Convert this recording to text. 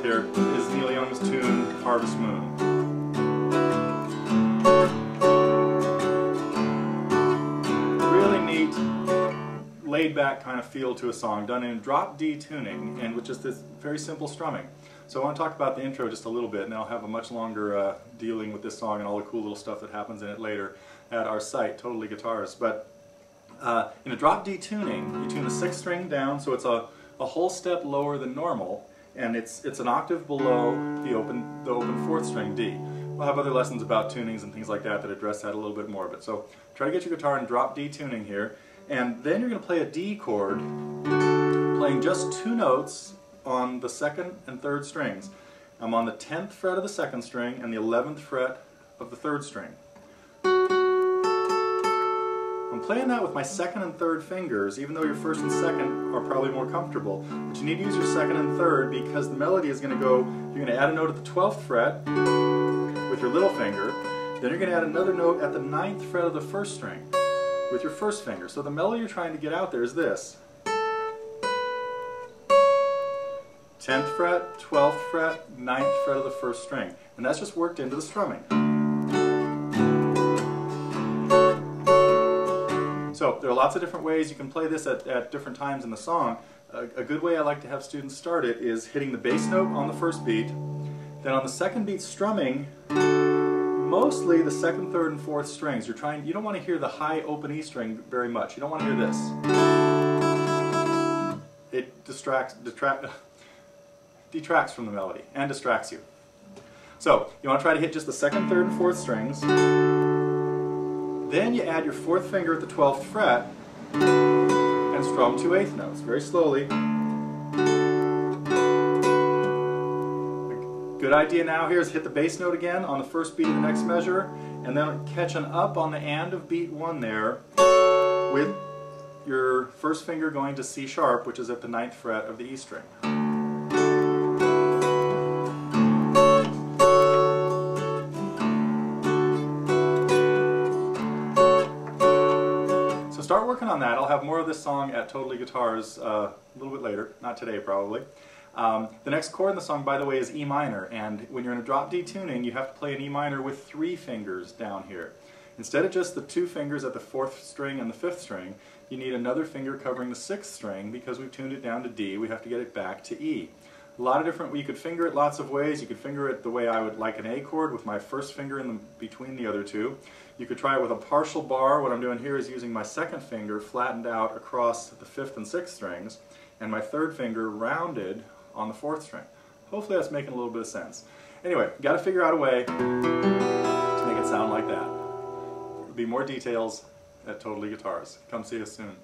here is Neil Young's tune, Harvest Moon. Really neat, laid-back kind of feel to a song, done in drop D tuning, and with just this very simple strumming. So I want to talk about the intro just a little bit, and then I'll have a much longer dealing with this song and all the cool little stuff that happens in it later at our site, TotallyGuitars. But in a drop D tuning, you tune the 6th string down, so it's a whole step lower than normal, and it's an octave below the open 4th string D. We'll have other lessons about tunings and things like that that address that a little bit more. But so try to get your guitar in drop D tuning here, and then you're going to play a D chord, playing just 2 notes on the 2nd and 3rd strings. I'm on the 10th fret of the 2nd string and the 11th fret of the 3rd string. I'm playing that with my 2nd and 3rd fingers, even though your 1st and 2nd are probably more comfortable. But you need to use your 2nd and 3rd because the melody is going to go, you're going to add a note at the 12th fret with your little finger, then you're going to add another note at the 9th fret of the 1st string with your 1st finger. So the melody you're trying to get out there is this. 10th fret, 12th fret, 9th fret of the 1st string. And that's just worked into the strumming. So there are lots of different ways you can play this at different times in the song. A good way I like to have students start it is hitting the bass note on the 1st beat, then on the 2nd beat strumming mostly the 2nd, 3rd, and 4th strings. You don't want to hear the high open E string very much. You don't want to hear this. It detracts from the melody and distracts you. So you want to try to hit just the 2nd, 3rd, and 4th strings. Then you add your 4th finger at the 12th fret and strum 2 8th notes very slowly. A good idea now here is hit the bass note again on the 1st beat of the next measure, and then catching up on the and of beat 1 there with your 1st finger going to C sharp, which is at the 9th fret of the E string. Start working on that. I'll have more of this song at TotallyGuitars a little bit later, not today probably. The next chord in the song, by the way, is E minor, and when you're in a drop D tuning, you have to play an E minor with 3 fingers down here. Instead of just the 2 fingers at the 4th string and the 5th string, you need another finger covering the 6th string because we've tuned it down to D. We have to get it back to E. A lot of different, you could finger it lots of ways. You could finger it the way I would like an A chord with my 1st finger in between the other 2. You could try it with a partial bar. What I'm doing here is using my 2nd finger flattened out across the 5th and 6th strings and my 3rd finger rounded on the 4th string. Hopefully that's making a little bit of sense. Anyway, got to figure out a way to make it sound like that. There'll be more details at TotallyGuitars. Come see us soon.